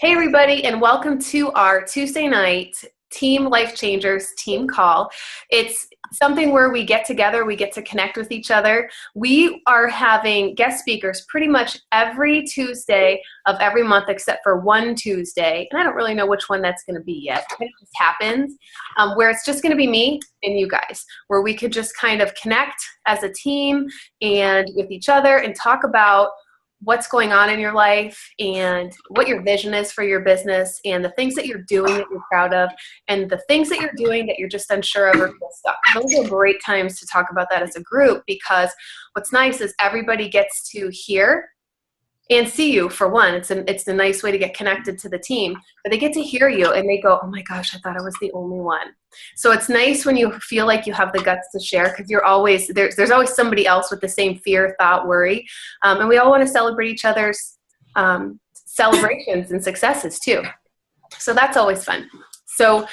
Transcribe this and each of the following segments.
Hey everybody, and welcome to our Tuesday night Team Life Changers team call. It's something where we get together, we get to connect with each other. We are having guest speakers pretty much every Tuesday of every month except for one Tuesday, and I don't really know which one that's going to be yet. It just happens, where it's just going to be me and you guys, where we could just kind of connect as a team and with each other and talk about what's going on in your life and what your vision is for your business and the things that you're doing that you're proud of and the things that you're doing that you're just unsure of or feel stuck. Those are great times to talk about that as a group, because what's nice is everybody gets to hear and see you. For one, it's a nice way to get connected to the team, but they get to hear you and they go, oh my gosh, I thought I was the only one. So it's nice when you feel like you have the guts to share, because you're always there's always somebody else with the same fear, thought, worry, and we all want to celebrate each other's celebrations and successes too. So that's always fun. So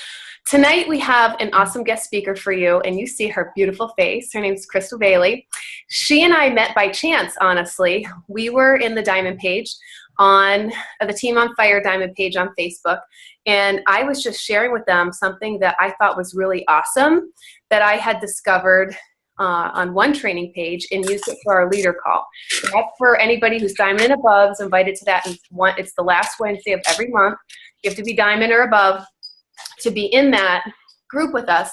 tonight we have an awesome guest speaker for you, and you see her beautiful face. Her name is Krystle Baily. She and I met by chance, honestly. We were in the Diamond page on the Team on Fire Diamond page on Facebook, and I was just sharing with them something that I thought was really awesome that I had discovered on one training page and used it for our leader call. And that's for anybody who's Diamond and above is invited to that. And it's the last Wednesday of every month. You have to be Diamond or above to be in that group with us.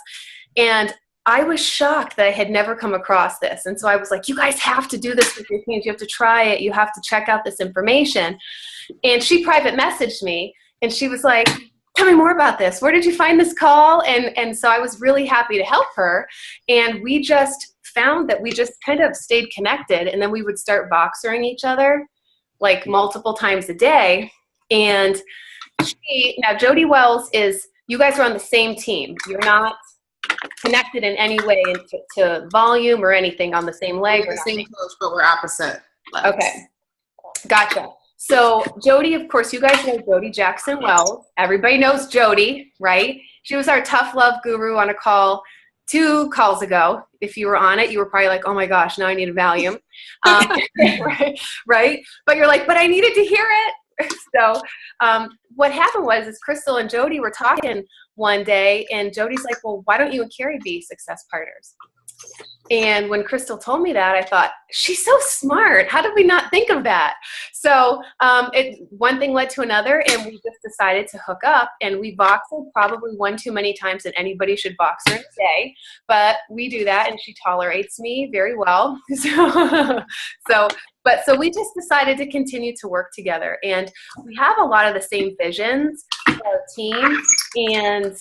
And I was shocked that I had never come across this. And so I was like, you guys have to do this with your teams. You have to try it. You have to check out this information. And she private messaged me and she was like, tell me more about this. Where did you find this call? And so I was really happy to help her. And we just found that we just kind of stayed connected, and then we would start Voxering each other like multiple times a day. And now Jody Wells you guys are on the same team. You're not connected in any way to volume or anything on the same leg. We're the same coach, but we're opposite legs. Okay, gotcha. So Jody, of course, you guys know Jody Jackson Wells. Everybody knows Jody, right? She was our tough love guru on a call 2 calls ago. If you were on it, you were probably like, oh my gosh, now I need a Valium. Right? But you're like, but I needed to hear it. So what happened was Krystle and Jody were talking one day, and Jody's like, well, why don't you and Carrie be success partners? And when Krystle told me that, I thought, she's so smart. How did we not think of that? So one thing led to another, and we just decided to hook up. And we Voxed probably one too many times that anybody should Voxer in a day. But we do that, and she tolerates me very well. So we just decided to continue to work together. And we have a lot of the same visions for our team. And,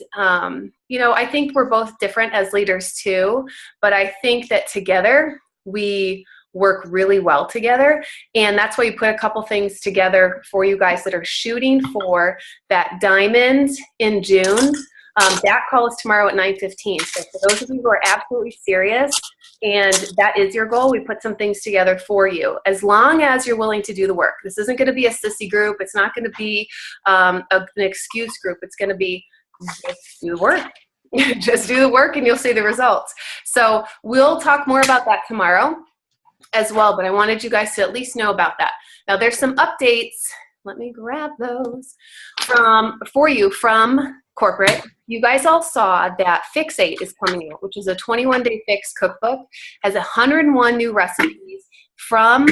I think we're both different as leaders too. But I think that together we work really well together. And that's why we put a couple things together for you guys that are shooting for that Diamond in June. That call is tomorrow at 9:15. So for those of you who are absolutely serious and that is your goal, we put some things together for you, as long as you're willing to do the work. This isn't going to be a sissy group. It's not going to be an excuse group. It's going to be just do the work. Just do the work and you'll see the results. So we'll talk more about that tomorrow as well, but I wanted you guys to at least know about that. Now there's some updates. Let me grab those for you from corporate. You guys all saw that Fix8 is coming out, which is a 21-day fix cookbook, has 101 new recipes from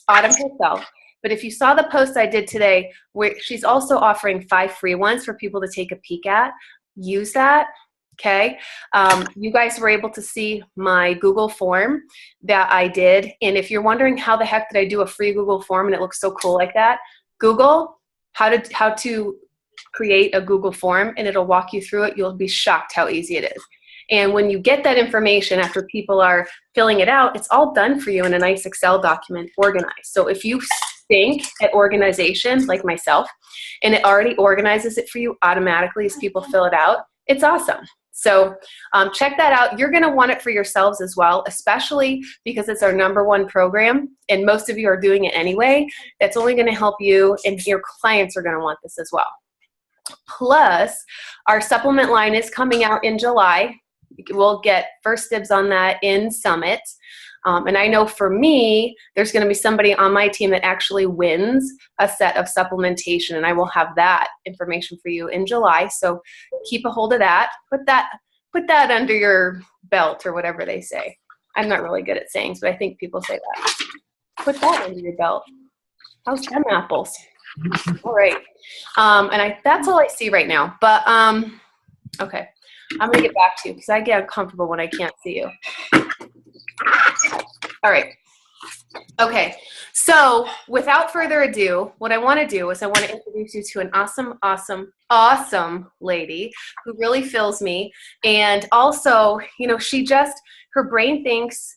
Autumn herself. But if you saw the post I did today, where she's also offering 5 free ones for people to take a peek at, use that. Okay, you guys were able to see my Google form that I did. And if you're wondering how the heck did I do a free Google form and it looks so cool like that, Google how to create a Google form and it'll walk you through it. You'll be shocked how easy it is. And when you get that information after people are filling it out, it's all done for you in a nice Excel document organized. So if you stink at organization like myself and it already organizes it for you automatically as people fill it out, it's awesome. So check that out. You're going to want it for yourselves as well, especially because it's our #1 program and most of you are doing it anyway. That's only going to help you, and your clients are going to want this as well. Plus, our supplement line is coming out in July. We'll get first dibs on that in Summit. And I know for me, there's going to be somebody on my team that actually wins a set of supplementation, and I will have that information for you in July. So keep a hold of that. Put that under your belt, or whatever they say. I'm not really good at sayings, but I think people say that. Put that under your belt. How's them apples? All right. And that's all I see right now. But okay, I'm gonna get back to you because I get uncomfortable when I can't see you. All right. Okay. So without further ado, what I want to do is I want to introduce you to an awesome, awesome, awesome lady who really fills me. And also, her brain thinks,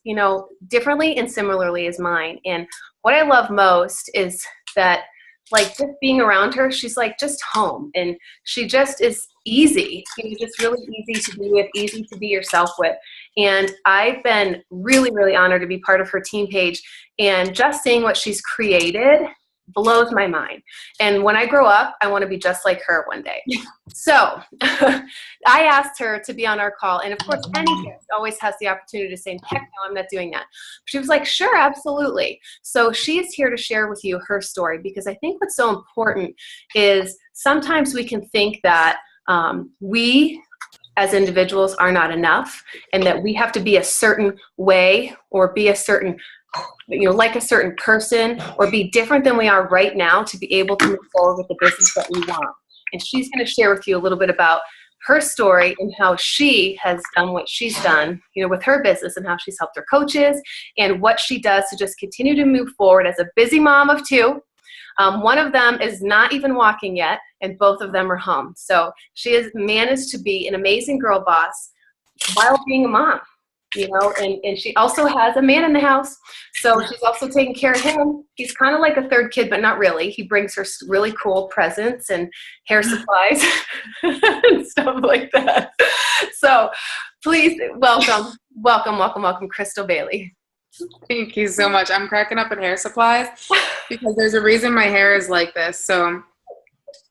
differently and similarly as mine. And what I love most is that, like, just being around her, she's like just home, and she just is easy, just really easy to be with, easy to be yourself with. And I've been really, really honored to be part of her team page, and just seeing what she's created blows my mind. And when I grow up, I want to be just like her one day. So I asked her to be on our call. And of course, any guest always has the opportunity to say, heck no, I'm not doing that. She was like, sure, absolutely. So she is here to share with you her story, because I think what's so important is sometimes we can think that we as individuals are not enough, and that we have to be a certain way or be a certain like a certain person, or be different than we are right now to be able to move forward with the business that we want. And she's going to share with you a little bit about her story and how she has done what she's done, with her business, and how she's helped her coaches, and what she does to just continue to move forward as a busy mom of two. One of them is not even walking yet, and both of them are home. So she has managed to be an amazing girl boss while being a mom. And she also has a man in the house, so she's also taking care of him. He's kind of like a third kid, but not really. He brings her really cool presents and hair supplies and stuff like that. So please welcome, Krystle Baily. Thank you so much. I'm cracking up at hair supplies because there's a reason my hair is like this. So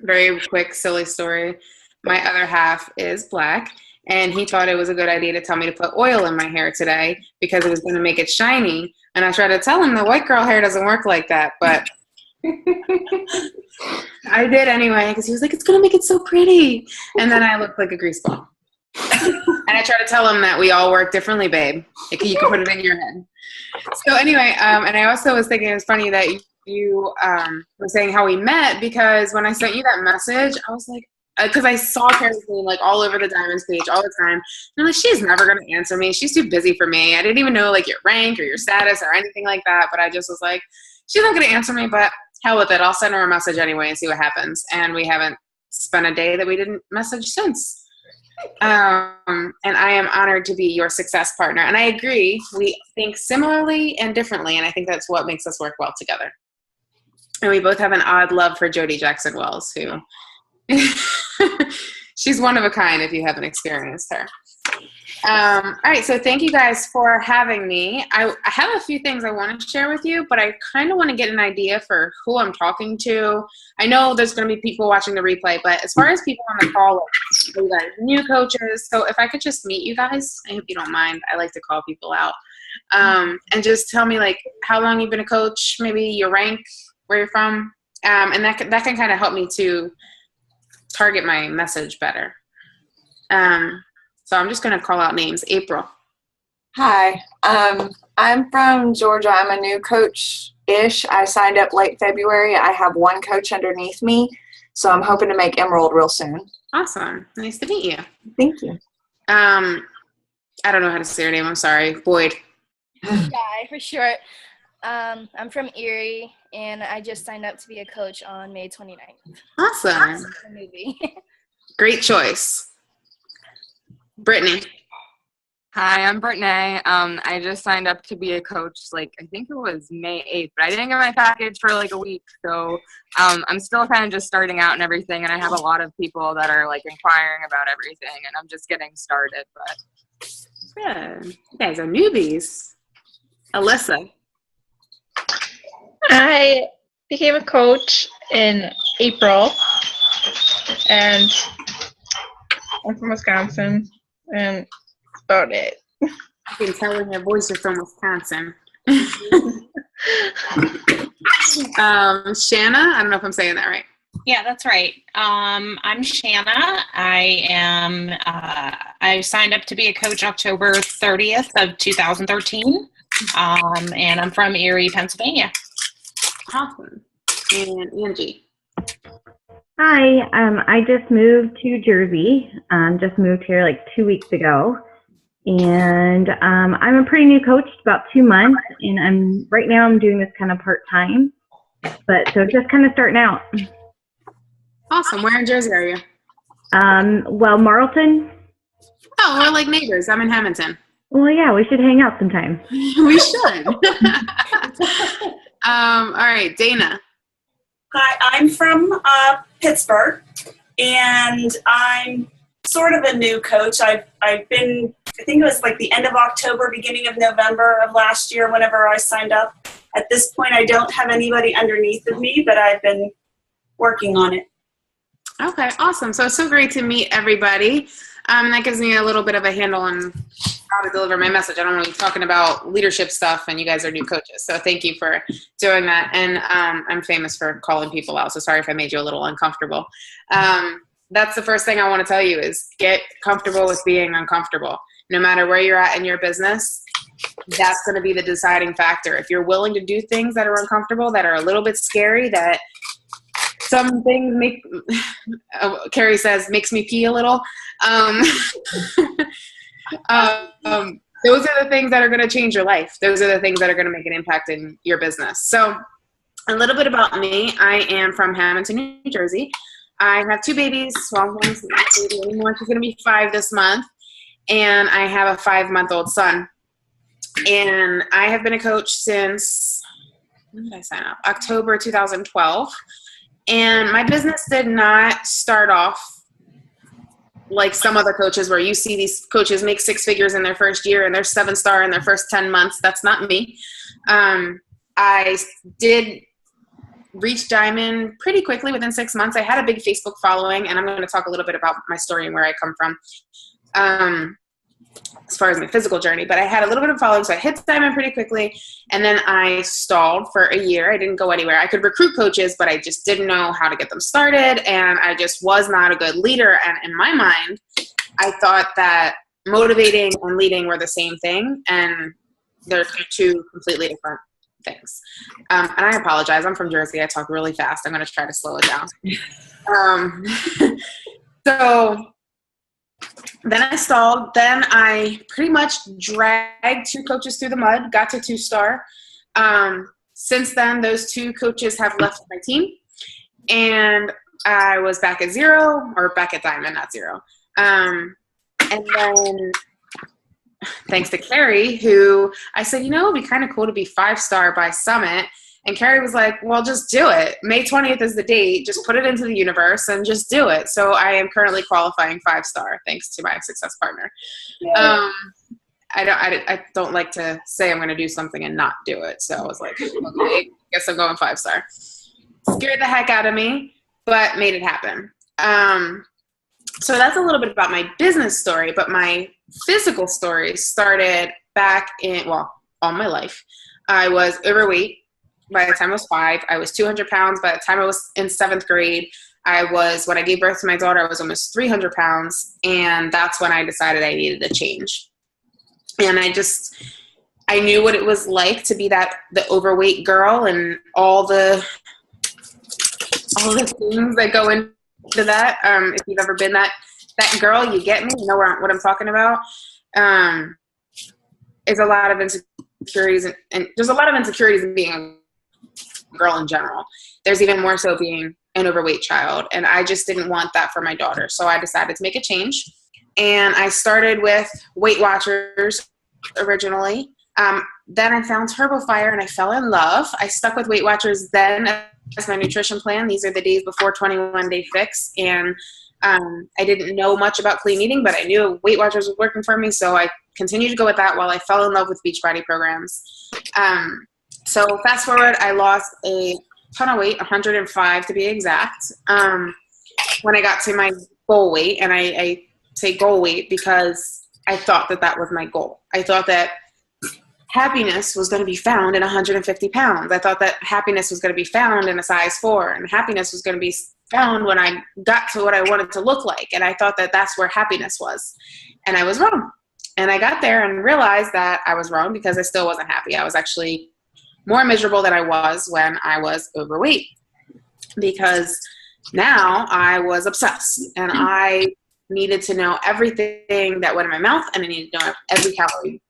very quick, silly story. My other half is black, and he thought it was a good idea to tell me to put oil in my hair today because it was going to make it shiny. And I tried to tell him that white girl hair doesn't work like that, but I did anyway because he was like, it's going to make it so pretty. And then I looked like a grease ball. And I tried to tell him that we all work differently, babe. You can put it in your head. So anyway, and I also was thinking it was funny that you were saying how we met, because when I sent you that message, I was like, because I saw Carrie's name like all over the Diamonds page all the time. And I'm like, she's never going to answer me. She's too busy for me. I didn't even know like your rank or your status or anything like that. But I just was like, she's not going to answer me, but hell with it. I'll send her a message anyway and see what happens. And we haven't spent a day that we didn't message since. And I am honored to be your success partner. And I agree. We think similarly and differently. And I think that's what makes us work well together. And we both have an odd love for Jody Jackson Wells, who she's one of a kind if you haven't experienced her. All right, so thank you guys for having me. I have a few things I want to share with you, but I kind of want to get an idea for who I'm talking to. I know there's going to be people watching the replay, but as far as people on the call, like, you guys new coaches, so if I could just meet you guys, I hope you don't mind. I like to call people out. And just tell me like how long you've been a coach, maybe your rank, where you're from, and that can kind of help me to target my message better. So I'm just going to call out names. April. Hi, I'm from Georgia. I'm a new coach-ish. I signed up late February. I have one coach underneath me, so I'm hoping to make Emerald real soon. Awesome. Nice to meet you. Thank you. I don't know how to say your name. I'm sorry. Boyd. Guy for short. I'm from Erie, and I just signed up to be a coach on May 29th. Awesome. Movie. Great choice. Brittany. Hi, I'm Brittany. I just signed up to be a coach, I think it was May 8th, but I didn't get my package for a week. So I'm still kind of just starting out and everything, and I have a lot of people that are inquiring about everything, and I'm just getting started. But Good. You guys are newbies. Alyssa. I became a coach in April, and I'm from Wisconsin, and that's about it. I can tell in your voice you're from Wisconsin. Shanna, I don't know if I'm saying that right. Yeah, that's right. I'm Shanna. I signed up to be a coach October 30th of 2013. And I'm from Erie, Pennsylvania. Awesome. And Angie. Hi, I just moved to Jersey. Just moved here like 2 weeks ago. And I'm a pretty new coach, about 2 months, and right now I'm doing this kind of part-time. But so just kind of starting out. Awesome. Where in Jersey are you? Well, Marlton. Oh, we're like neighbors. I'm in Hamilton. Well, yeah, we should hang out sometime. We should. All right, Dana. Hi, I'm from Pittsburgh, and I'm sort of a new coach. I've been, I think it was like the end of October, beginning of November of last year whenever I signed up. At this point, I don't have anybody underneath of me, but I've been working on it. Okay, awesome. So it's so great to meet everybody. That gives me a little bit of a handle on how to deliver my message. I don't want to be talking about leadership stuff, and you guys are new coaches. So thank you for doing that. And I'm famous for calling people out, so sorry if I made you a little uncomfortable. That's the first thing I want to tell you is get comfortable with being uncomfortable. No matter where you're at in your business, that's going to be the deciding factor. If you're willing to do things that are uncomfortable, that are a little bit scary, that some things make, Carrie says, makes me pee a little. Those are the things that are going to change your life. Those are the things that are going to make an impact in your business. So a little bit about me. I am from Hamilton, New Jersey. I have 2 babies. Well, one's not a baby anymore. She's going to be 5 this month. And I have a 5-month-old son. And I have been a coach since, when did I sign up? October 2012. And my business did not start off like some other coaches where you see these coaches make 6 figures in their first year and they're 7-star in their first 10 months. That's not me. I did reach Diamond pretty quickly within 6 months. I had a big Facebook following, and I'm going to talk a little bit about my story and where I come from as far as my physical journey. But I had a little bit of following, so I hit Diamond pretty quickly, and then I stalled for a year. I didn't go anywhere. I could recruit coaches, but I just didn't know how to get them started, and I just was not a good leader. And in my mind, I thought that motivating and leading were the same thing, and they're 2 completely different things. And I apologize. I'm from Jersey. I talk really fast. I'm going to try to slow it down. So then I stalled. Then I pretty much dragged 2 coaches through the mud, got to 2-star. Since then, those 2 coaches have left my team, and I was back at 0, or back at Diamond, not 0. And then thanks to Carrie, who I said, you know, it'd be kind of cool to be 5-star by Summit. And Carrie was like, well, just do it. May 20th is the date. Just put it into the universe and just do it. So I am currently qualifying 5-star thanks to my success partner. Yeah. I don't like to say I'm going to do something and not do it. So I was like, okay, guess I'm going 5-star. Scared the heck out of me, but made it happen. So that's a little bit about my business story, but my physical story started back in, well, all my life. I was overweight by the time I was 5. I was 200 pounds by the time I was in 7th grade. When I gave birth to my daughter, I was almost 300 pounds. And that's when I decided I needed a change. And I knew what it was like to be the overweight girl and all the things that go into that. If you've ever been that girl, you get me, you know what I'm talking about. Is a lot of insecurities, and there's a lot of insecurities in being a girl in general. There's even more so being an overweight child, and I just didn't want that for my daughter. So I decided to make a change, and I started with Weight Watchers originally. Then I found TurboFire and I fell in love. I stuck with Weight Watchers then as my nutrition plan. These are the days before 21 Day Fix, and I didn't know much about clean eating, but I knew Weight Watchers was working for me, so I continued to go with that while I fell in love with Beachbody programs. So fast forward, I lost a ton of weight, 105 to be exact, when I got to my goal weight. And I say goal weight because I thought that that was my goal. I thought that happiness was going to be found in 150 pounds. I thought that happiness was going to be found in a size 4, and happiness was going to be found when I got to what I wanted to look like. And I thought that that's where happiness was. And I was wrong. And I got there and realized that I was wrong because I still wasn't happy. I was actually more miserable than I was when I was overweight, because now I was obsessed and I needed to know everything that went in my mouth, and I needed to know every calorie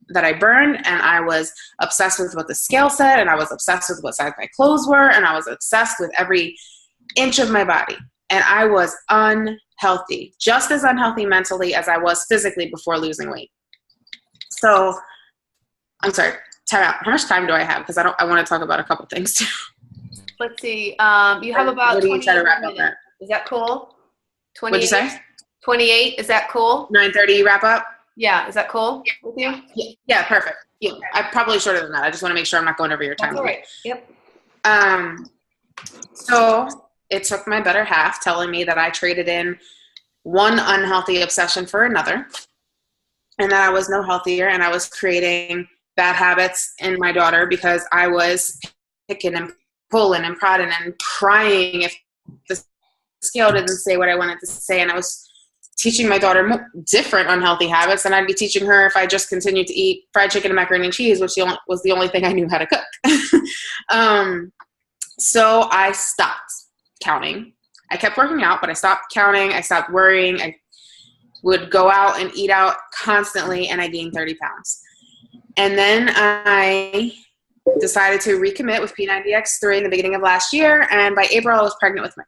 that I burned, and I was obsessed with what the scale said, and I was obsessed with what size my clothes were, and I was obsessed with every inch of my body. And I was unhealthy, just as unhealthy mentally as I was physically before losing weight. So, I'm sorry, Tara, how much time do I have? Because I want to talk about a couple things too. Let's see. You have about 28 minutes. Is that cool? 28? What'd you say? 28. Is that cool? 9:30 wrap up? Yeah. Is that cool with you? Yeah, perfect. Yeah, I'm probably shorter than that. I just want to make sure I'm not going over your time. That's all right. Yep. So it took my better half telling me that I traded in one unhealthy obsession for another, and that I was no healthier, and I was creating bad habits in my daughter because I was picking and pulling and prodding and crying if the scale didn't say what I wanted to say. And I was teaching my daughter different unhealthy habits than I'd be teaching her if I just continued to eat fried chicken and macaroni and cheese, which was the only thing I knew how to cook. So I stopped counting. I kept working out, but I stopped counting. I stopped worrying. I would go out and eat out constantly, and I gained 30 pounds. And then I decided to recommit with P90X3 in the beginning of last year, and by April I was pregnant with my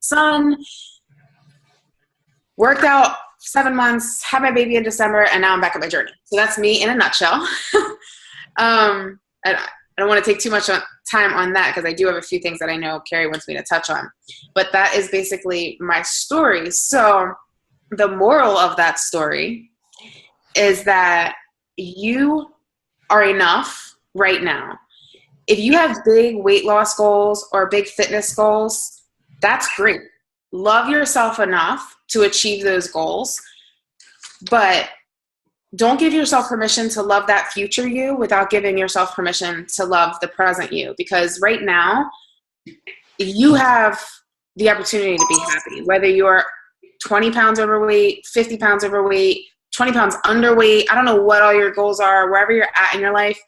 son. Worked out 7 months, had my baby in December, and now I'm back on my journey. So that's me in a nutshell. I don't want to take too much time on that because I do have a few things that I know Carrie wants me to touch on. But that is basically my story. So the moral of that story is that you are enough right now. If you have big weight loss goals or big fitness goals, that's great. Love yourself enough to achieve those goals, but don't give yourself permission to love that future you without giving yourself permission to love the present you. Because right now, you have the opportunity to be happy, whether you're 20 pounds overweight, 50 pounds overweight, 20 pounds underweight. I don't know what all your goals are, wherever you're at in your life.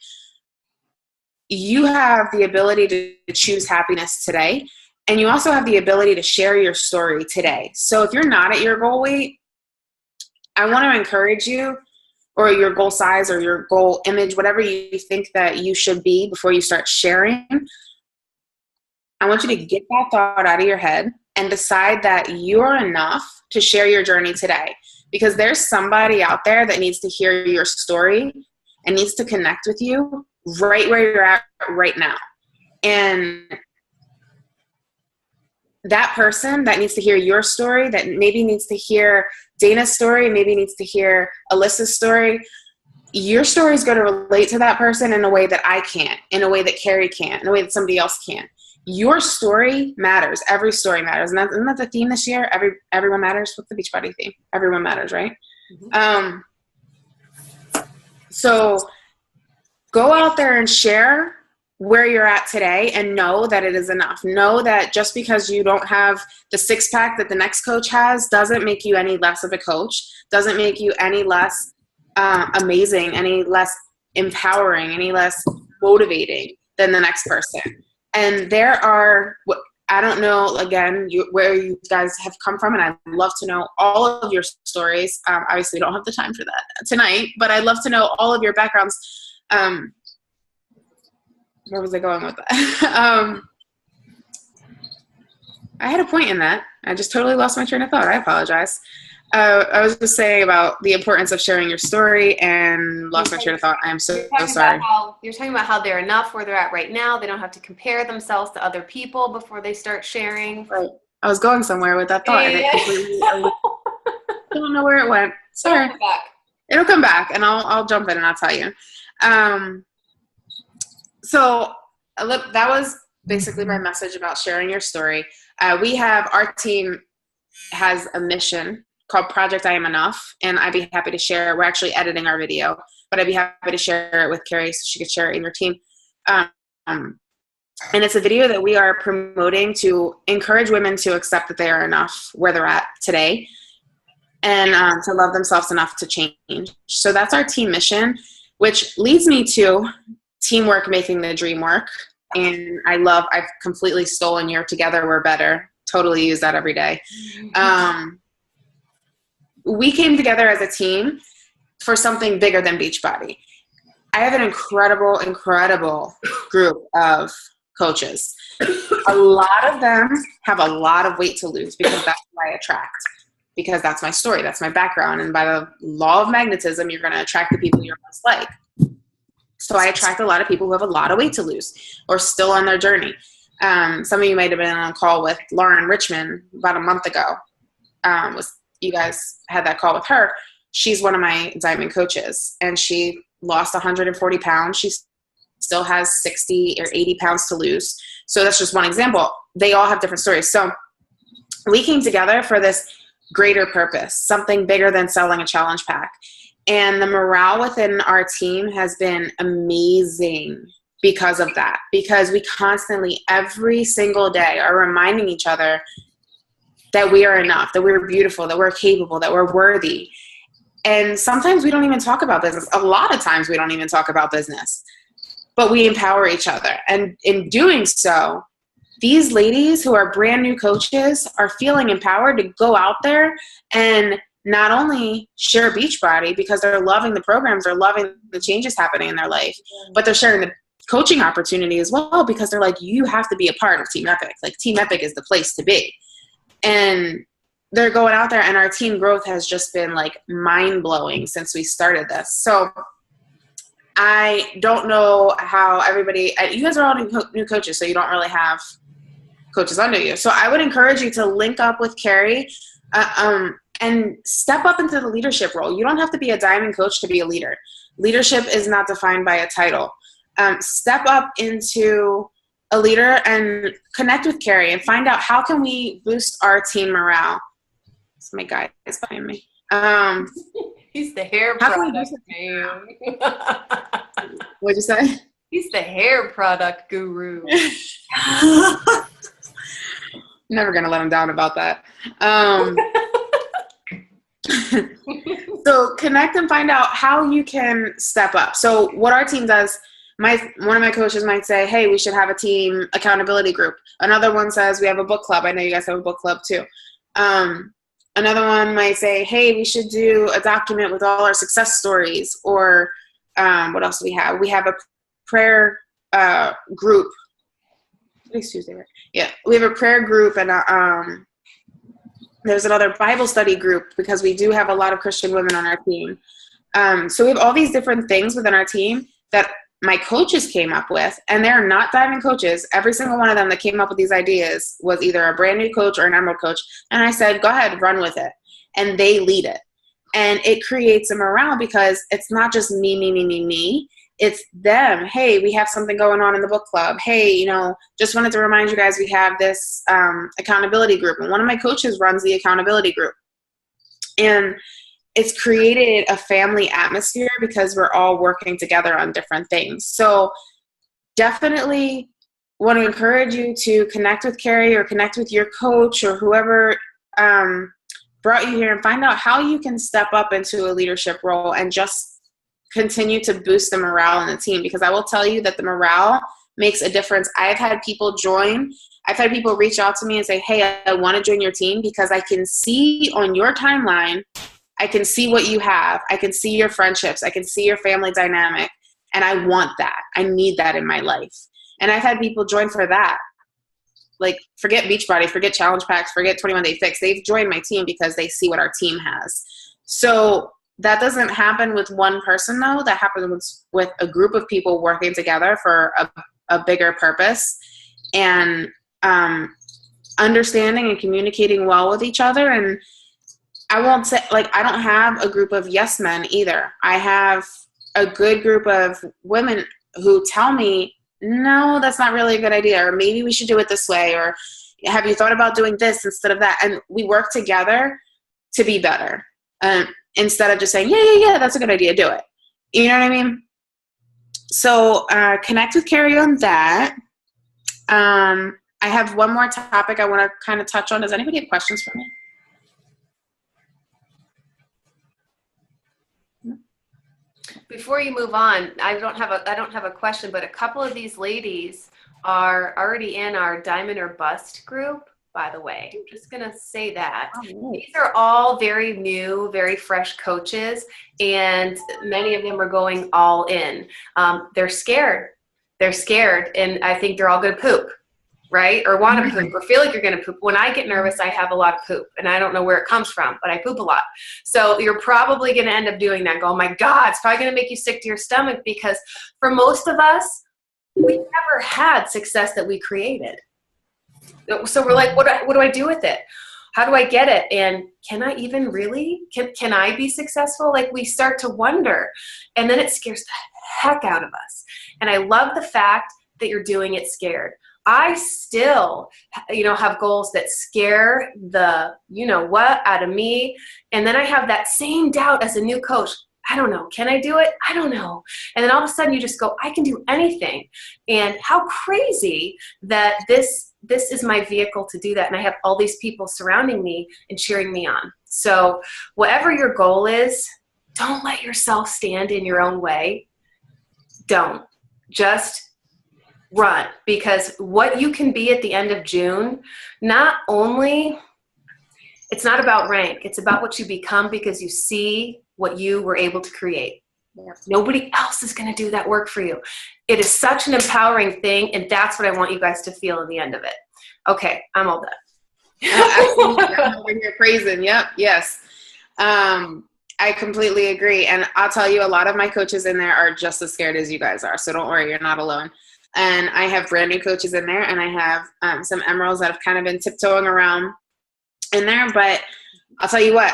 You have the ability to choose happiness today. And you also have the ability to share your story today. So if you're not at your goal weight, I want to encourage you, or your goal size or your goal image, whatever you think that you should be before you start sharing. I want you to get that thought out of your head and decide that you're enough to share your journey today. Because there's somebody out there that needs to hear your story and needs to connect with you right where you're at right now. And that person that needs to hear your story, that maybe needs to hear Dana's story, maybe needs to hear Alyssa's story, your story is going to relate to that person in a way that I can't, in a way that Carrie can't, in a way that somebody else can't. Your story matters. Every story matters. And isn't that the theme this year? Everyone matters. What's the Beachbody theme? Everyone matters, right? Mm-hmm. So go out there and share where you're at today and know that it is enough. Know that just because you don't have the six-pack that the next coach has doesn't make you any less of a coach, doesn't make you any less amazing, any less empowering, any less motivating than the next person. And there are, I don't know, again, where you guys have come from, and I'd love to know all of your stories. Obviously, we don't have the time for that tonight, but I'd love to know all of your backgrounds. Where was I going with that? I had a point in that. I just totally lost my train of thought. I apologize. I was just saying about the importance of sharing your story and lost my train of thought. I am so sorry. You're talking about how they're enough where they're at right now. They don't have to compare themselves to other people before they start sharing. Right. I was going somewhere with that thought. And it completely, I don't know where it went. Sorry. It'll come back, and I'll jump in and I'll tell you. So that was basically my message about sharing your story. Our team has a mission called Project I Am Enough, and I'd be happy to share it. We're actually editing our video, but I'd be happy to share it with Carrie so she could share it in your team. And it's a video that we are promoting to encourage women to accept that they are enough where they're at today, and to love themselves enough to change. So that's our team mission, which leads me to teamwork making the dream work. And I've completely stolen your Together We're Better. Totally use that every day. We came together as a team for something bigger than Beachbody. I have an incredible, incredible group of coaches. A lot of them have a lot of weight to lose because that's who I attract. Because that's my story, that's my background. And by the law of magnetism, you're going to attract the people you're most like. So I attract a lot of people who have a lot of weight to lose or still on their journey. Some of you might have been on a call with Lauren Richmond about a month ago. You guys had that call with her. She's one of my diamond coaches, and she lost 140 pounds. She still has 60 or 80 pounds to lose. So that's just one example. They all have different stories. So we came together for this greater purpose, something bigger than selling a challenge pack. And the morale within our team has been amazing because of that, because we constantly, every single day, are reminding each other that we are enough, that we're beautiful, that we're capable, that we're worthy. And sometimes we don't even talk about business. A lot of times we don't even talk about business, but we empower each other. And in doing so, these ladies who are brand new coaches are feeling empowered to go out there and not only share Beachbody because they're loving the programs, they're loving the changes happening in their life, but they're sharing the coaching opportunity as well because they're like, you have to be a part of Team Epic. Like, Team Epic is the place to be. And they're going out there, and our team growth has just been like mind-blowing since we started this. So I don't know how everybody, you guys are all new coaches, so you don't really have coaches under you. So I would encourage you to link up with Carrie and step up into the leadership role. You don't have to be a diamond coach to be a leader. Leadership is not defined by a title. Step up into a leader and connect with Carrie and find out how can we boost our team morale. So my guy is behind me. He's the hair product man. What'd you say? He's the hair product guru. Never gonna let him down about that. So connect and find out how you can step up. So what our team does, one of my coaches might say, hey, we should have a team accountability group. Another one says we have a book club. I know you guys have a book club too. Another one might say, hey, we should do a document with all our success stories. Or what else do we have? We have a prayer group. Today's Tuesday, right? Yeah, we have a prayer group, and there's another Bible study group because we do have a lot of Christian women on our team. So we have all these different things within our team that my coaches came up with, and they're not diamond coaches. Every single one of them that came up with these ideas was either a brand new coach or an emerald coach. And I said, go ahead, run with it. And they lead it. And it creates a morale because it's not just me. It's them. Hey, we have something going on in the book club. Hey, just wanted to remind you guys we have this accountability group. And one of my coaches runs the accountability group. And it's created a family atmosphere because we're all working together on different things. So definitely want to encourage you to connect with Carrie or connect with your coach or whoever brought you here and find out how you can step up into a leadership role and just continue to boost the morale in the team. Because I will tell you that the morale makes a difference. I've had people join. I've had people reach out to me and say, hey, I want to join your team because I can see on your timeline, I can see what you have. I can see your friendships. I can see your family dynamic. And I want that. I need that in my life. And I've had people join for that. Like, forget Beachbody, forget challenge packs, forget 21 Day Fix. They've joined my team because they see what our team has. So that doesn't happen with one person, though. That happens with a group of people working together for a bigger purpose and understanding and communicating well with each other. And I won't say, I don't have a group of yes men either. I have a good group of women who tell me, no, that's not really a good idea, or maybe we should do it this way, or have you thought about doing this instead of that? And we work together to be better. Instead of just saying, yeah, that's a good idea, do it. You know what I mean? So connect with Carrie on that. I have one more topic I want to kind of touch on. Does anybody have questions for me? Before you move on, I don't have a question, but a couple of these ladies are already in our Diamond or Bust group, by the way. I'm just going to say that. These are all very new, very fresh coaches, and many of them are going all in. They're scared. They're scared, and I think they're all going to poop, right? Or want to poop, or feel like you're going to poop. When I get nervous, I have a lot of poop, and I don't know where it comes from, but I poop a lot. So you're probably going to end up doing that. Go, oh my God, it's probably going to make you sick to your stomach, because for most of us, we never had success that we created. So we're like, what do I do with it? How do I get it? And can I even really, can I be successful? Like, we start to wonder, and then it scares the heck out of us. And I love the fact that you're doing it scared. I still, have goals that scare the, what out of me. And then I have that same doubt as a new coach. I don't know. Can I do it? I don't know. And then all of a sudden you just go, I can do anything. And how crazy that this is my vehicle to do that. And I have all these people surrounding me and cheering me on. So whatever your goal is, don't let yourself stand in your own way. Don't. Just run. Because what you can be at the end of June, not only, it's not about rank. It's about what you become, because you see what you were able to create. Nobody else is going to do that work for you. It is such an empowering thing, and that's what I want you guys to feel in the end of it. Okay, I'm all done. Absolutely. I'm over here praising. Yep. Yes. I completely agree. And I'll tell you, a lot of my coaches in there are just as scared as you guys are. So don't worry, you're not alone. And I have brand new coaches in there, and I have some emeralds that have kind of been tiptoeing around in there. But I'll tell you what,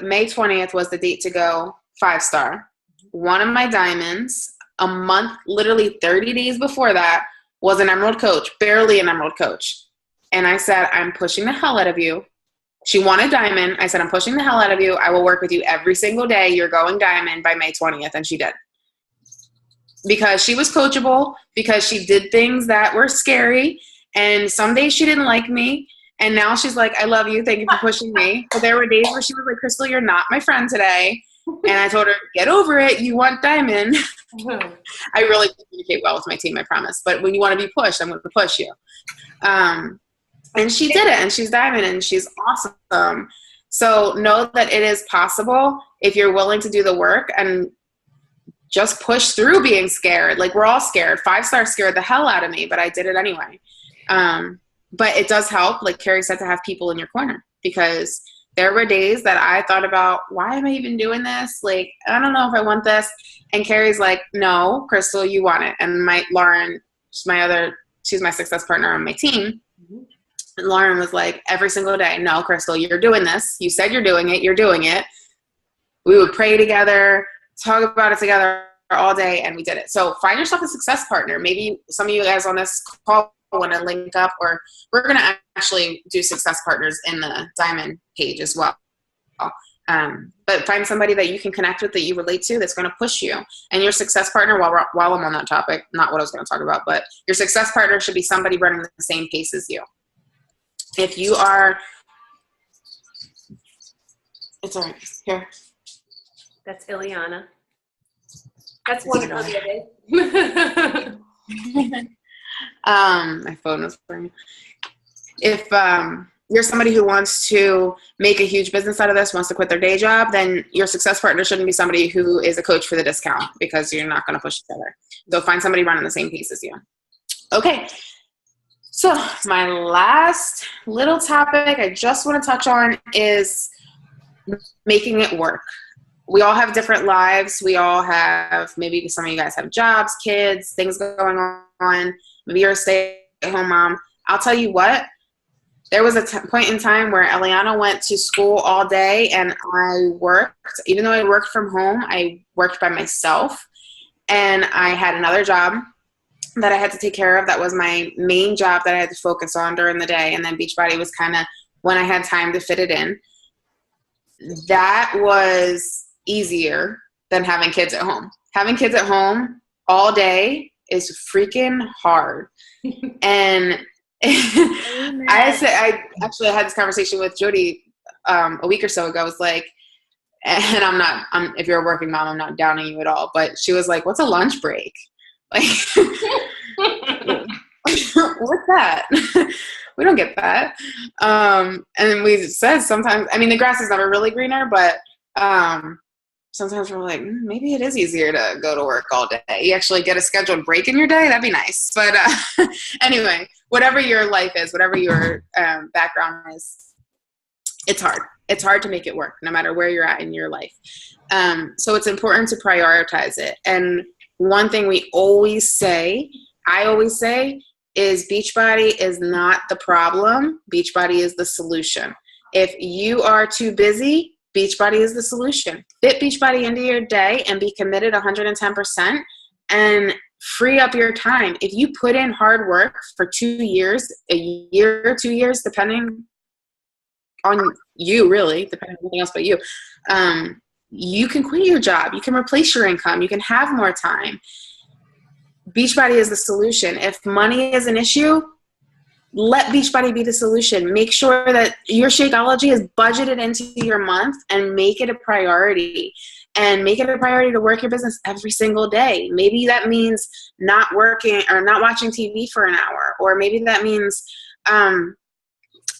May 20th was the date to go 5-star. One of my diamonds, a month, literally 30 days before that, was an emerald coach, barely an emerald coach. And I said, I'm pushing the hell out of you. She wanted diamond. I said, I'm pushing the hell out of you. I will work with you every single day. You're going diamond by May 20th. And she did. Because she was coachable, because she did things that were scary. And some days she didn't like me. And now she's like, I love you. Thank you for pushing me. But there were days where she was like, Krystle, you're not my friend today. And I told her, get over it. You want diamond. I really communicate well with my team, I promise. But when you want to be pushed, I'm going to push you. And she did it. And she's diamond, and she's awesome. So know that it is possible if you're willing to do the work and just push through being scared. Like, we're all scared. 5-star scared the hell out of me, but I did it anyway. But it does help, like Carrie said, to have people in your corner, because there were days that I thought about, why am I even doing this? Like, I don't know if I want this. And Carrie's like, no, Krystle, you want it. And Lauren, she's my success partner on my team. And Lauren was like, every single day, no, Krystle, you're doing this. You said you're doing it. You're doing it. We would pray together, talk about it together all day, and we did it. So find yourself a success partner. Maybe some of you guys on this call want to link up, or we're going to actually do success partners in the diamond page as well. But find somebody that you can connect with, that you relate to, that's going to push you. And your success partner, while I'm on that topic, not what I was going to talk about, but your success partner should be somebody running the same pace as you. If you are, it's all right. Here. That's Ileana. That's one of the my phone is ringing. If you're somebody who wants to make a huge business out of this, wants to quit their day job, then your success partner shouldn't be somebody who is a coach for the discount, because you're not going to push each other. So find somebody running the same pace as you. Okay. So my last little topic I just want to touch on is making it work. We all have different lives. We all have, maybe some of you guys have jobs, kids, things going on. Maybe you're a stay-at-home mom. I'll tell you what, there was a point in time where Eliana went to school all day, and I worked. Even though I worked from home, I worked by myself, and I had another job that I had to take care of. That was my main job that I had to focus on during the day. And then Beachbody was kind of when I had time to fit it in. That was easier than having kids at home. Having kids at home all day is freaking hard. And I actually had this conversation with Jody a week or so ago. I was like, and if you're a working mom, I'm not downing you at all, but she was like, what's a lunch break? Like, what's that? We don't get that. And we said sometimes, I mean, the grass is never really greener, but sometimes we're like, maybe it is easier to go to work all day. You actually get a scheduled break in your day. That'd be nice. But anyway, whatever your life is, whatever your background is, it's hard. It's hard to make it work no matter where you're at in your life. So it's important to prioritize it. And one thing I always say, is Beachbody is not the problem. Beachbody is the solution. If you are too busy, Beachbody is the solution. Fit Beachbody into your day and be committed 110% and free up your time. If you put in hard work for 2 years, a year or 2 years, depending on you, really, depending on anything else but you, you can quit your job. You can replace your income. You can have more time. Beachbody is the solution. If money is an issue, let Beachbody be the solution. Make sure that your Shakeology is budgeted into your month and make it a priority. And make it a priority to work your business every single day. Maybe that means not working or not watching TV for an hour. Or maybe that means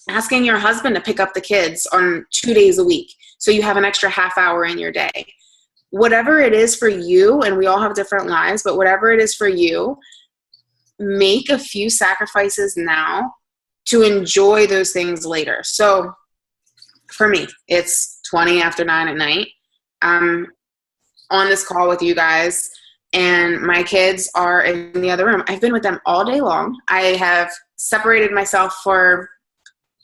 asking your husband to pick up the kids on 2 days a week so you have an extra half hour in your day. Whatever it is for you, and we all have different lives, but whatever it is for you, make a few sacrifices now to enjoy those things later. So for me, it's 20 after 9 at night. I'm on this call with you guys, and my kids are in the other room. I've been with them all day long. I have separated myself for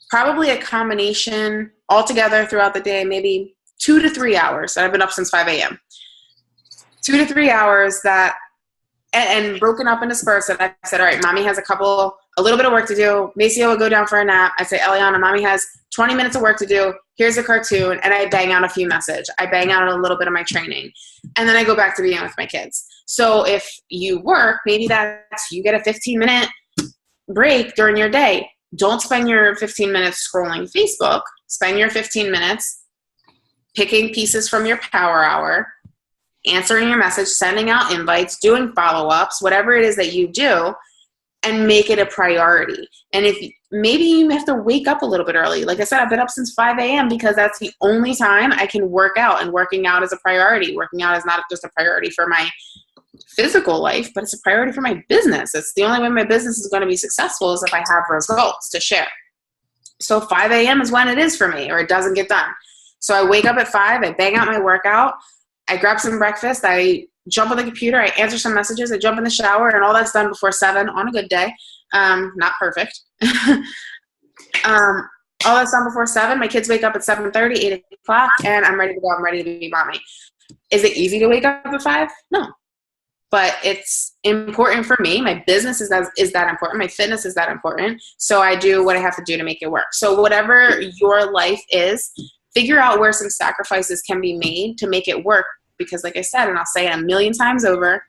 probably a combination altogether throughout the day, maybe 2 to 3 hours. And I've been up since 5 a.m. 2 to 3 hours that, and broken up into spurts. And I said, all right, mommy has a little bit of work to do. Macy will go down for a nap. I say, Eliana, mommy has 20 minutes of work to do. Here's a cartoon. And I bang out a few messages. I bang out a little bit of my training. And then I go back to being with my kids. So if you work, maybe you get a 15-minute break during your day. Don't spend your 15 minutes scrolling Facebook. Spend your 15 minutes picking pieces from your power hour, answering your message, sending out invites, doing follow-ups, whatever it is that you do, and make it a priority. And if maybe you have to wake up a little bit early. Like I said, I've been up since 5 a.m. because that's the only time I can work out, and working out is a priority. Working out is not just a priority for my physical life, but it's a priority for my business. It's the only way my business is going to be successful is if I have results to share. So 5 a.m. is when it is for me, or it doesn't get done. So I wake up at 5, I bang out my workout, I grab some breakfast, I jump on the computer, I answer some messages, I jump in the shower, and all that's done before 7 on a good day. Not perfect. All that's done before 7. My kids wake up at 7:30, 8 o'clock, and I'm ready to go. I'm ready to be mommy. Is it easy to wake up at 5? No. But it's important for me. My business is that important. My fitness is that important. So I do what I have to do to make it work. So whatever your life is, figure out where some sacrifices can be made to make it work. Because like I said, and I'll say it a million times over,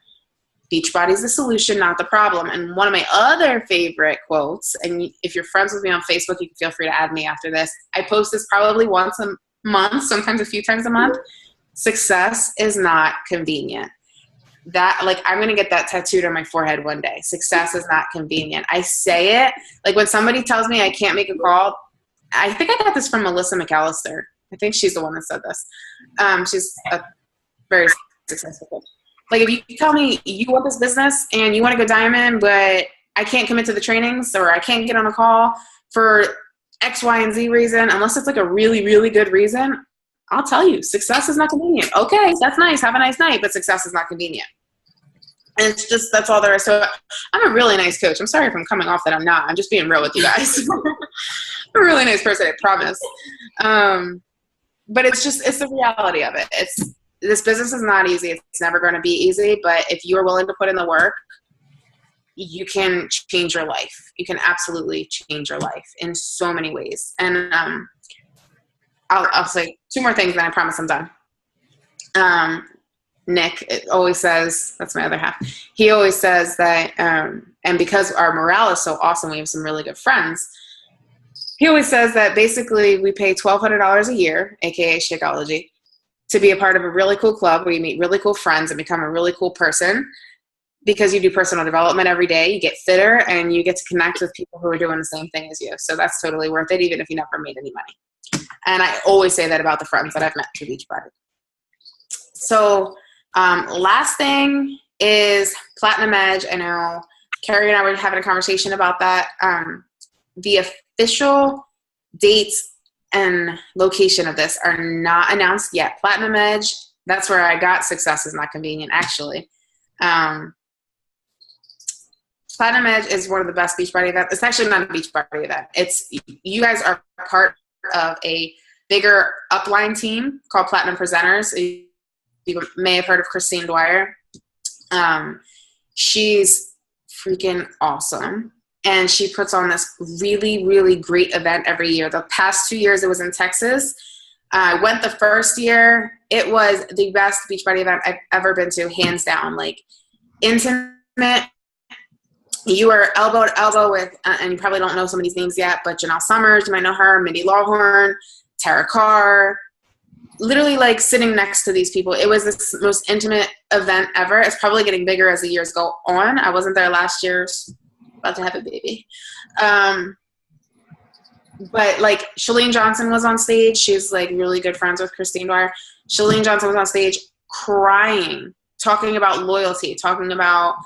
Beachbody is the solution, not the problem. And one of my other favorite quotes, and if you're friends with me on Facebook, you can feel free to add me after this. I post this probably once a month, sometimes a few times a month. Success is not convenient. That, like, I'm going to get that tattooed on my forehead one day. Success is not convenient. I say it, like when somebody tells me I can't make a call, I think I got this from Melissa McAllister. I think she's the one that said this. She's a very successful coach. Like, if you tell me you want this business and you want to go diamond, but I can't commit to the trainings, or I can't get on a call for X, Y, and Z reason, unless it's like a really, really good reason, I'll tell you, success is not convenient. Okay, that's nice. Have a nice night, but success is not convenient. And it's just, that's all there is. So I'm a really nice coach. I'm sorry if I'm coming off that I'm not. I'm just being real with you guys. I'm a really nice person, I promise. But it's the reality of it. This business is not easy. It's never going to be easy. But if you're willing to put in the work, you can change your life. You can absolutely change your life in so many ways. And I'll say two more things, then I promise I'm done. Nick always says, that's my other half, he always says that, and because our morale is so awesome, we have some really good friends, he always says that basically we pay $1,200 a year, aka Shakeology, to be a part of a really cool club where you meet really cool friends and become a really cool person, because you do personal development every day, you get fitter, and you get to connect with people who are doing the same thing as you. So that's totally worth it, even if you never made any money. And I always say that about the friends that I've met through Beachbody. So last thing is Platinum Edge. I know Carrie and I were having a conversation about that. The official dates and location of this are not announced yet. Platinum Edge, that's where I got Success is Not Convenient, actually. Platinum Edge is one of the best Beachbody events. It's actually not a Beachbody event. It's, you guys are part of a bigger upline team called Platinum Presenters. You may have heard of Christine Dwyer. She's freaking awesome. And she puts on this really, really great event every year. The past 2 years, it was in Texas. I went the first year. It was the best Beachbody event I've ever been to, hands down. Like, intimate. You are elbow to elbow with, and you probably don't know some of these names yet, but Janelle Summers, you might know her, Mindy Lawhorn, Tara Carr, literally like sitting next to these people. It was the most intimate event ever. It's probably getting bigger as the years go on. I wasn't there last year, about to have a baby. But like Chalene Johnson was on stage. She's like really good friends with Christine Dwyer. Chalene Johnson was on stage crying, talking about loyalty, talking about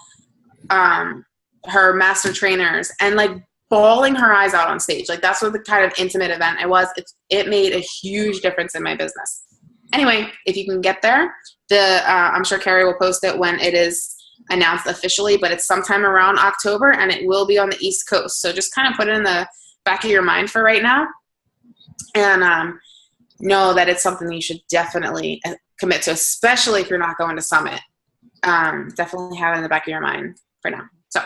her master trainers, and like bawling her eyes out on stage. Like, that's what the kind of intimate event it was. It made a huge difference in my business. Anyway, if you can get there, I'm sure Carrie will post it when it is announced officially, but it's sometime around October, and it will be on the East Coast. So just kind of put it in the back of your mind for right now, and know that it's something that you should definitely commit to, especially if you're not going to Summit. Definitely have it in the back of your mind for now. So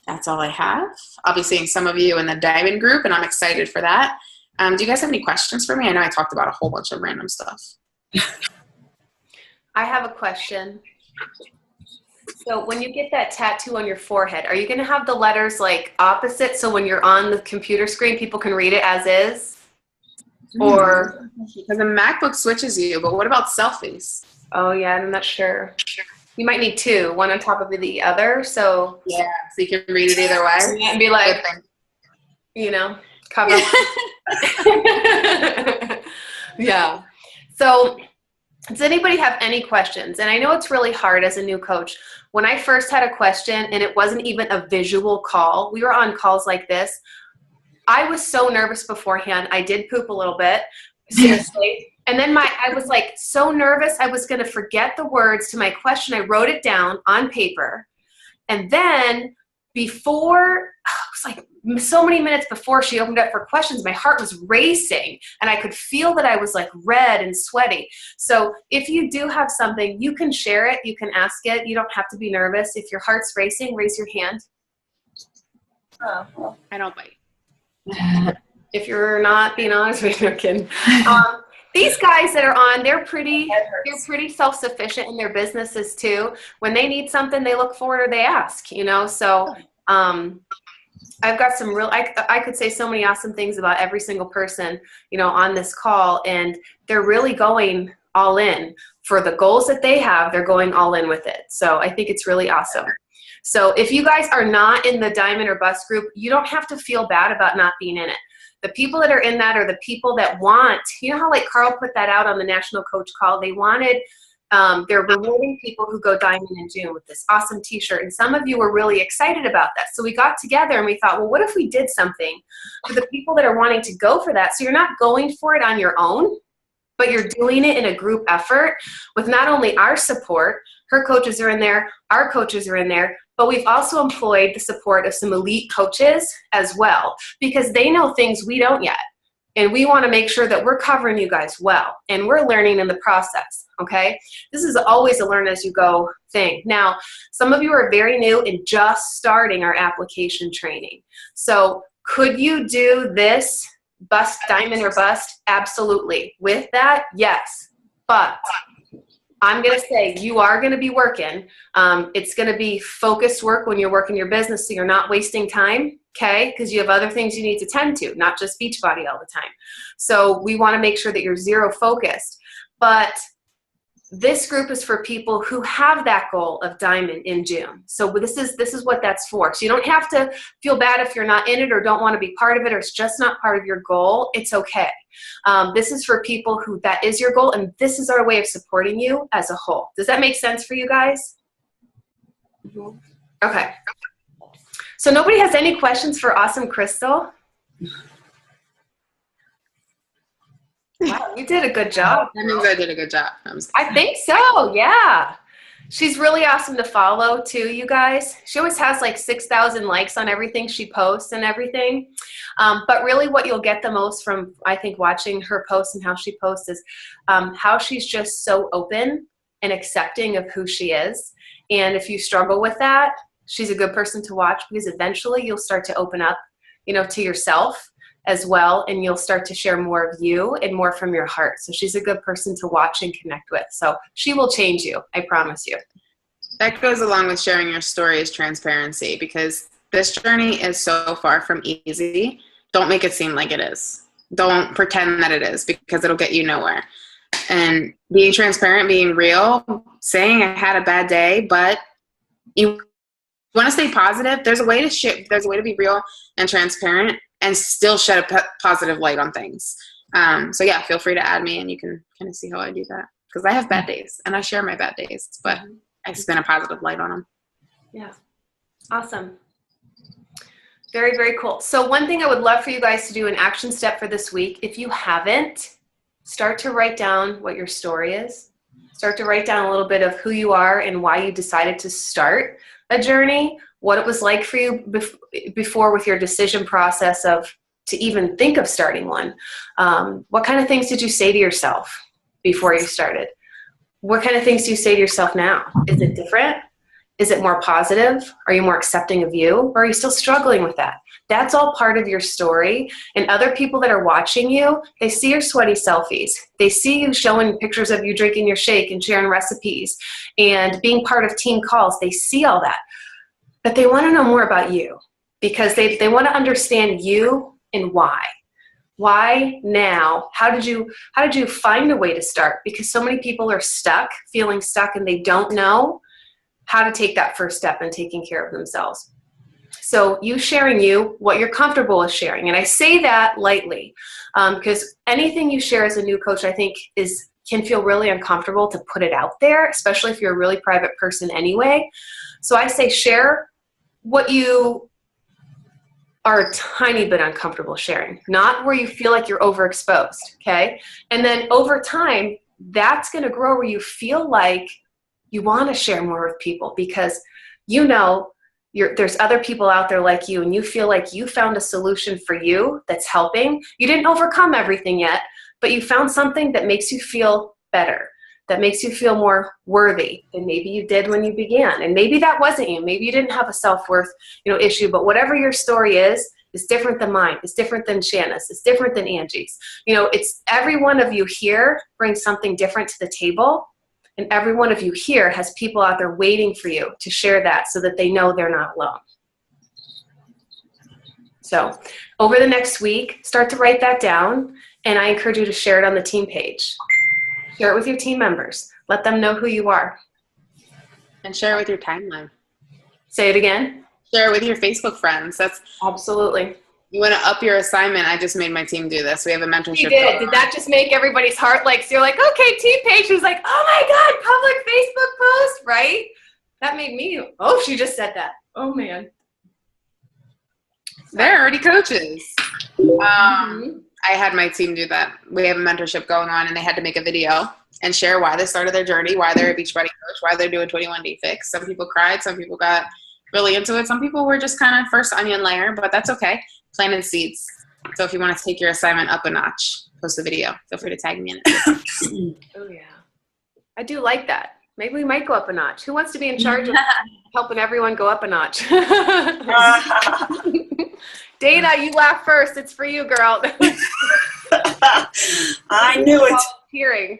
that's all I have. I'll be seeing some of you in the Diamond group, and I'm excited for that. Do you guys have any questions for me? I know I talked about a whole bunch of random stuff. I have a question. So when you get that tattoo on your forehead, are you going to have the letters like opposite, so when you're on the computer screen, people can read it as is? Or because the MacBook switches you, but what about selfies? Oh yeah, I'm not sure. You might need two, one on top of the other. So yeah, so you can read it either way. And be like, you know, cover. Yeah. So does anybody have any questions? And I know it's really hard as a new coach. When I first had a question, and it wasn't even a visual call, we were on calls like this, I was so nervous beforehand. I did poop a little bit, seriously. And then I was like so nervous I was going to forget the words to my question. I wrote it down on paper. And then before, it was like so many minutes before she opened up for questions, my heart was racing, and I could feel that I was like red and sweaty. So if you do have something, you can share it. You can ask it. You don't have to be nervous. If your heart's racing, raise your hand. Oh, well, I don't bite. If you're not being honest with me, no kidding. These guys that are on, they're pretty self-sufficient in their businesses too. When they need something, they look for it or they ask, you know. So I've got some real, I could say so many awesome things about every single person, you know, on this call, and they're really going all in for the goals that they have. They're going all in with it. So I think it's really awesome. So if you guys are not in the Diamond or Bust group, you don't have to feel bad about not being in it. The people that are in that are the people that want, you know how like Carl put that out on the National Coach Call, they wanted, they're rewarding people who go Diamond in June with this awesome t-shirt. And some of you were really excited about that. So we got together and we thought, well, what if we did something for the people that are wanting to go for that? So you're not going for it on your own, but you're doing it in a group effort with not only our support, her coaches are in there, our coaches are in there, but we've also employed the support of some elite coaches as well, because they know things we don't yet. And we want to make sure that we're covering you guys well, and we're learning in the process, okay? This is always a learn as you go thing. Now, some of you are very new and just starting our application training. So could you do this, bust, diamond, or bust? Absolutely. With that, yes. But I'm going to say you are going to be working. It's going to be focused work when you're working your business, so you're not wasting time, okay? Because you have other things you need to tend to, not just Beachbody all the time. So we want to make sure that you're zero focused. But this group is for people who have that goal of diamond in June. So this is what that's for. So you don't have to feel bad if you're not in it or don't want to be part of it, or it's just not part of your goal. It's okay. This is for people who that is your goal, and this is our way of supporting you as a whole. Does that make sense for you guys? Okay. So nobody has any questions for awesome Krystle? Wow, you did a good job. That means I did a good job. I think so, yeah. She's really awesome to follow too, you guys. She always has like 6,000 likes on everything she posts and everything. But really what you'll get the most from, I think, watching her posts and how she posts is how she's just so open and accepting of who she is. And if you struggle with that, she's a good person to watch, because eventually you'll start to open up, you know, to yourself as well, and you'll start to share more of you and more from your heart. So she's a good person to watch and connect with. So she will change you, I promise you. That goes along with sharing your story as transparency, because this journey is so far from easy. Don't make it seem like it is. Don't pretend that it is, because it'll get you nowhere. And being transparent, being real, saying I had a bad day, but you want to stay positive. There's a way to there's a way to be real and transparent and still shed a positive light on things. So yeah, feel free to add me, and you can kind of see how I do that. Because I have bad days, and I share my bad days, but I spin a positive light on them. Yeah, awesome. Very, very cool. So one thing I would love for you guys to do, an action step for this week, if you haven't, start to write down what your story is. Start to write down a little bit of who you are and why you decided to start a journey, what it was like for you before with your decision process to even think of starting one. What kind of things did you say to yourself before you started? What kind of things do you say to yourself now? Is it different? Is it more positive? Are you more accepting of you? Or are you still struggling with that? That's all part of your story. And other people that are watching you, they see your sweaty selfies. They see you showing pictures of you drinking your shake and sharing recipes and being part of team calls. They see all that. But they want to know more about you, because they want to understand you and why. Why now? How did you find a way to start? Because so many people are stuck, feeling stuck, and they don't know how to take that first step in taking care of themselves. So you sharing what you're comfortable with sharing. And I say that lightly because anything you share as a new coach, I think, can feel really uncomfortable to put it out there, especially if you're a really private person anyway. So I say share what you are a tiny bit uncomfortable sharing, not where you feel like you're overexposed, okay? And then over time, that's going to grow where you feel like you want to share more with people, because you know there's other people out there like you, and you feel like you found a solution for you that's helping. You didn't overcome everything yet, but you found something that makes you feel better, that makes you feel more worthy than maybe you did when you began. And maybe that wasn't you. Maybe you didn't have a self-worth, issue, but whatever your story is different than mine. It's different than Shanna's. It's different than Angie's. It's every one of you here brings something different to the table. And every one of you here has people out there waiting for you to share that, so that they know they're not alone. So over the next week, start to write that down, and I encourage you to share it on the team page. Share it with your team members. Let them know who you are. And share it with your timeline. Say it again. Share it with your Facebook friends. That's absolutely. You want to up your assignment. I just made my team do this. We have a mentorship. You did. Did that just make everybody's heart so you're like, okay, team page. Who's like, oh my God, public Facebook post, right? That made me, she just said that. Oh man. They're already coaches. I had my team do that. We have a mentorship going on, and they had to make a video and share why they started their journey, why they're a Beachbody coach, why they're doing 21-day fix. Some people cried. Some people got really into it. Some people were just kind of first onion layer, but that's okay. Planting seeds. So if you want to take your assignment up a notch, post a video. Feel free to tag me in it. Oh, yeah. I do like that. Maybe we might go up a notch. Who wants to be in charge of helping everyone go up a notch? Dana, you laugh first. It's for you, girl. I knew it. Hearing.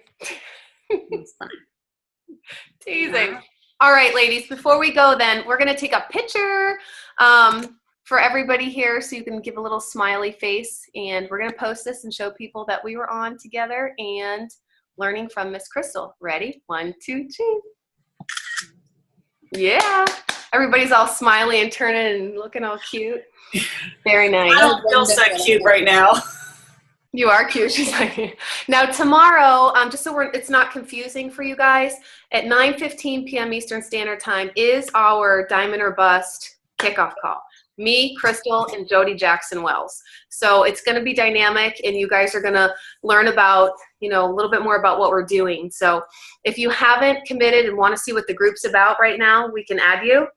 Teasing. All right, ladies, before we go then, we're going to take a picture for everybody here so you can give a little smiley face. And we're going to post this and show people that we were on together and learning from Miss Krystle. Ready? 1, 2, 3. Yeah. Everybody's all smiley and turning and looking all cute. Very nice. I don't feel so cute right now. You are cute. She's like, now tomorrow, just so it's not confusing for you guys, at 9:15 p.m. Eastern Standard Time is our Diamond or Bust kickoff call. Me, Krystle, and Jody Jackson-Wells. So it's going to be dynamic, and you guys are going to learn about, you know, a little bit more about what we're doing. So if you haven't committed and want to see what the group's about right now, we can add you.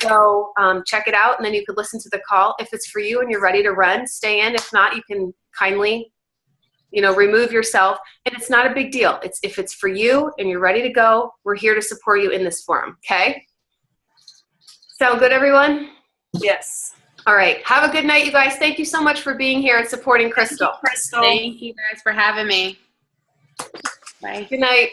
So check it out, and then you could listen to the call. If it's for you and you're ready to run, stay in. If not, you can kindly, you know, remove yourself. And it's not a big deal. If it's for you and you're ready to go, we're here to support you in this forum, okay? Sound good, everyone? Yes. All right. Have a good night, you guys. Thank you so much for being here and supporting Krystle. Krystle. Thank you guys for having me. Bye. Good night.